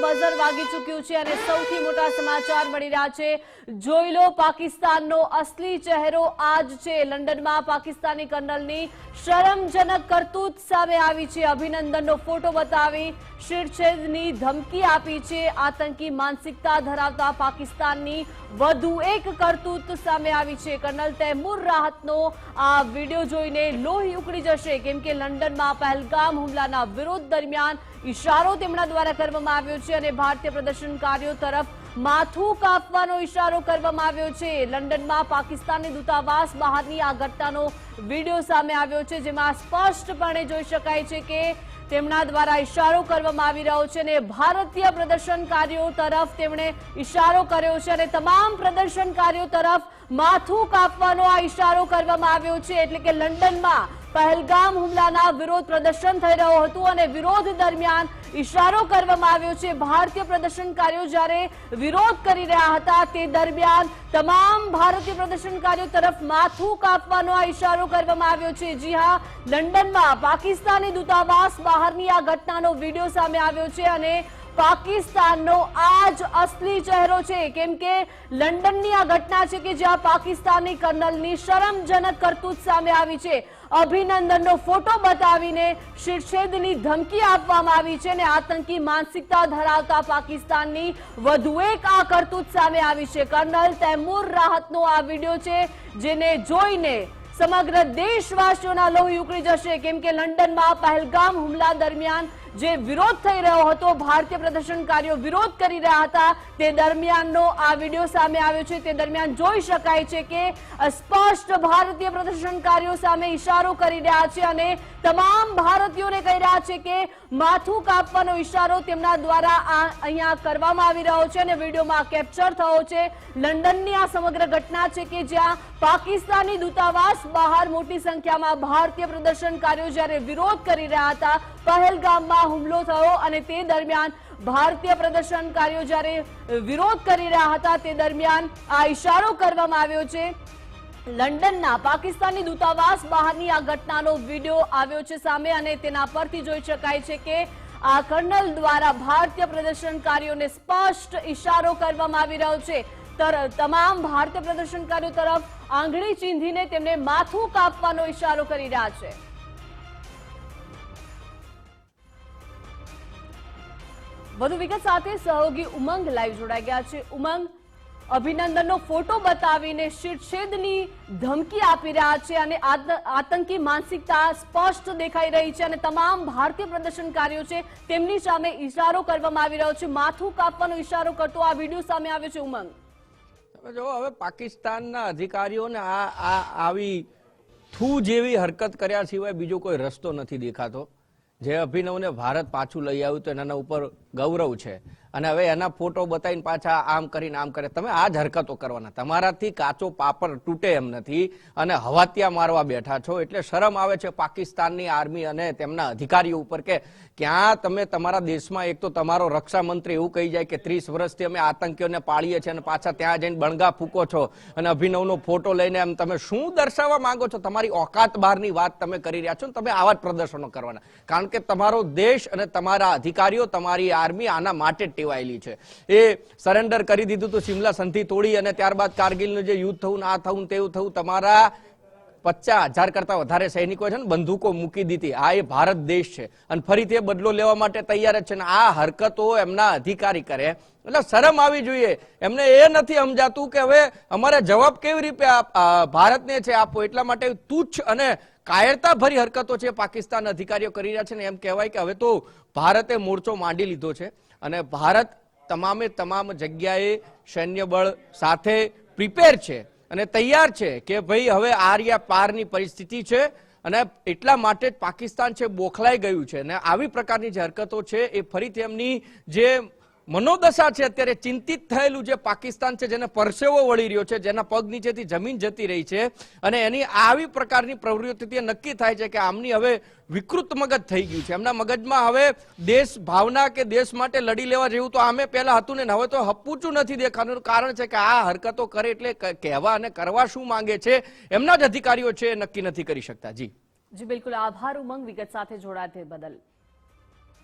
Buzzer વાગી ચૂક્યું છે અને સૌથી મોટા સમાચાર મળી રહ્યા છે। જોઈ લો પાકિસ્તાનનો અસલી ચહેરો આજ છે। લંડનમાં પાકિસ્તાની કર્નલની શરમજનક કરતૂત સામે આવી છે। અભિનંદનનો ફોટો બતાવી શિરછેદની ધમકી આપી છે। આતંકી માનસિકતા ધરાવતા પાકિસ્તાનની વધુ એક કરતૂત સામે આવી છે। કર્નલ તૈમૂર રાહતનો આ વિડિયો જોઈને લોહી ઉકળી જશે, કેમ કે લંડનમાં પહેલગામ હુમલાના વિરોધ દરમિયાન ઇશારો તેમના દ્વારા કરવામાં આવ્યો છે અને ભારતીય પ્રદર્શનકારીઓ તરફ માથું કાપવાનો ઇશારો કરવામાં આવ્યો છે। લંડનમાં પાકિસ્તાની દૂતાવાસ બહારની આ ઘટનાનો વિડિયો સામે આવ્યો છે, જેમાં સ્પષ્ટપણે જોઈ શકાય છે કે તેમના દ્વારા ઇશારો કરવામાં આવી રહ્યો છે અને ભારતીય પ્રદર્શનકારીઓ તરફ તેમણે ઇશારો કર્યો છે અને તમામ પ્રદર્શનકારીઓ તરફ માથું કાપવાનો આ ઇશારો કરવામાં આવ્યો છે। એટલે કે લંડનમાં પહેલગામ હુમલાના વિરોધ પ્રદર્શન થઈ રહ્યું હતું અને વિરોધ દરમિયાન ઇશારો કરવામાં આવ્યો છે। ભારતીય પ્રદર્શનકારીઓ જ્યારે વિરોધ કરી રહ્યા હતા તે દરમિયાન તમામ ભારતીય પ્રદર્શનકારીઓ તરફ માથું કાપવાનો આ ઇશારો કરવામાં આવ્યો છે। જી હા, લંડનમાં પાકિસ્તાની દૂતાવાસ બહારની આ ઘટનાનો વિડીયો સામે આવ્યો છે અને પાકિસ્તાનનો આ જ અસલી ચહેરો છે, કેમ કે લંડનની આ ઘટના છે કે જ્યાં પાકિસ્તાની કર્નલની શરમજનક કરતૂત સામે આવી છે। અભિનંદનનો ફોટો બતાવીને શિરછેદની ધમકી આપવામાં આવી છે અને આતંકી માનસિકતા ધરાવતા પાકિસ્તાનની વધુ એક આ કરતૂત સામે આવી છે। કર્નલ તૈમૂર રાહતનો આ વિડીયો છે, જેને જોઈને સમગ્ર દેશવાસીઓના લોહી ઉકળી જશે, કેમ કે લંડનમાં પહેલગામ હુમલા દરમિયાન જે વિરોધ થઈ રહ્યો હતો, ભારતીય પ્રદર્શનકારીઓ વિરોધ કરી રહ્યા હતા, તે દરમિયાનનો આ વિડીયો સામે આવ્યો છે। તે દરમિયાન જોઈ શકાય છે કે સ્પષ્ટ ભારતીય પ્રદર્શનકારીઓ સામે ઇશારો કરી રહ્યા છે અને તમામ ભારતીયોને કહી રહ્યા છે કે માથું કાપવાનો ઇશારો તેમના દ્વારા અહીંયા કરવામાં આવી રહ્યો છે અને વિડીયોમાં કેપ્ચર થયો છે। લંડનની આ સમગ્ર ઘટના છે કે જ્યાં પાકિસ્તાની દૂતાવાસ બહાર મોટી સંખ્યામાં ભારતીય પ્રદર્શનકારીઓ જ્યારે વિરોધ કરી રહ્યા હતા, પહેલગામમાં હુમલો થયો અને તે દરમિયાન ભારતીય પ્રદર્શનકારીઓ જ્યારે વિરોધ કરી રહ્યા હતા તે દરમિયાન આ ઇશારો કરવામાં આવ્યો છે। લંડનના પાકિસ્તાની દૂતાવાસ બહારની આ ઘટનાનો વિડીયો આવ્યો છે સામે અને તેના પરથી જોઈ શકાય છે કે આ કર્નલ દ્વારા ભારતીય પ્રદર્શનકારીઓને સ્પષ્ટ ઇશારો કરવામાં આવી રહ્યો છે। તમામ ભારતીય પ્રદર્શનકારીઓ તરફ આંગળી ચીંધીને તેમને માથું કાપવાનો ઇશારો કરી રહ્યા છે। વધુ વિગત સાથે સહયોગી ઉમંગ લાઈવ જોડાઈ ગયા છે। ઉમંગ, અભિનંદનનો ફોટો બતાવીને શિરછેદની ધમકી આપી રહ્યા છે અને આતંકી માનસિકતા સ્પષ્ટ દેખાઈ રહી છે અને તમામ ભારતીય પ્રદર્શનકારીઓ છે તેમની સામે ઇશારો કરવામાં આવી રહ્યો છે, માથું કાપવાનો ઇશારો કરતો આ વિડીયો સામે આવ્યો છે। ઉમંગ, જો હવે પાકિસ્તાનના અધિકારીઓને આવી થૂ જેવી હરકત કર્યા સિવાય બીજો કોઈ રસ્તો નથી દેખાતો। જે અભિનવને ભારત પાછું લઈ આવ્યું તો એના ઉપર ગૌરવ છે અને હવે એના ફોટો બતાવીને પાછા આમ કરીને આમ કરે, તમે આ જ હરકતો કરવાના, તમારાથી કાચો પાપડ તૂટે એમ નથી અને હવાતિયા મારવા બેઠા છો। એટલે શરમ આવે છે પાકિસ્તાનની આર્મી અને તેમના અધિકારીઓ ઉપર કે ક્યાં તમે તમારા દેશમાં એક તો તમારો રક્ષા મંત્રી એવું કહી જાય કે 30 વર્ષથી અમે આતંકીઓને પાળીએ છીએ અને પાછા ત્યાં જઈને બણગા ફૂકો છો અને અભિનવનો ફોટો લઈને એમ તમે શું દર્શાવવા માંગો છો? તમારી ઓકાત બહારની વાત તમે કરી રહ્યા છો, તમે આવા જ પ્રદર્શનો કરવાના, કારણ કે તમારો દેશ અને તમારા અધિકારીઓ, તમારી આર્મી આના માટે ટેવાયેલી છે। એ સરેન્ડર કરી દીધું તો સિમલા સંધિ તોડી અને ત્યારબાદ કારગિલનું જે યુદ્ધ થયું, આ થયું તેવું થયું, તમારા 50,000 કરતા વધારે સૈનિકો છે ને બંદૂકો મૂકી દીધી। આ એ ભારત દેશ છે અને ફરીથી બદલો લેવા માટે તૈયાર જ છે ને આ હરકતો એમના અધિકારી કરે એટલે શરમ આવી જોઈએ। એમને એ નથી સમજાતું કે હવે અમારે જવાબ કેવી રીતે ભારતને છે આપો, એટલા માટે તુચ્છ અને કાયરતા ભરી હરકતો છે પાકિસ્તાન અધિકારીઓ કરી રહ્યા છે ને એમ કહેવાય કે હવે તો ભારતે મોરચો માંડી લીધો છે અને ભારત તમામે તમામ જગ્યાએ સૈન્ય બળ સાથે પ્રિપેર છે અને તૈયાર છે કે ભાઈ હવે આર્યા પારની પરિસ્થિતિ છે અને એટલા માટે જ પાકિસ્તાન છે બોખલાઈ ગયું છે અને આવી પ્રકારની જે હરકતો છે એ ફરીથી એમની જે મનોદશા છે અત્યારે ચિંતિત થયેલું જે પાકિસ્તાન છે, જેને પરસેવો વળી રહ્યો છે, જેના પગ નીચેથી જમીન જતી રહી છે અને એની આવી પ્રકારની પ્રવૃત્તિથી નક્કી થાય છે કે આમની હવે વિકૃત મગજ થઈ ગયું છે। એમના મગજમાં હવે દેશ ભાવના કે દેશ માટે લડી લેવા જેવું તો આમે પહેલા હતું ને હવે તો હપૂચું નથી દેખાવાનું। કારણ છે કે આ હરકતો કરે એટલે કહેવા અને કરવા શું માંગે છે એમના જ અધિકારીઓ છે નક્કી નથી કરી શકતા। જી બિલકુલ, આભાર ઉમંગ વિગત સાથે જોડાવા બદલ।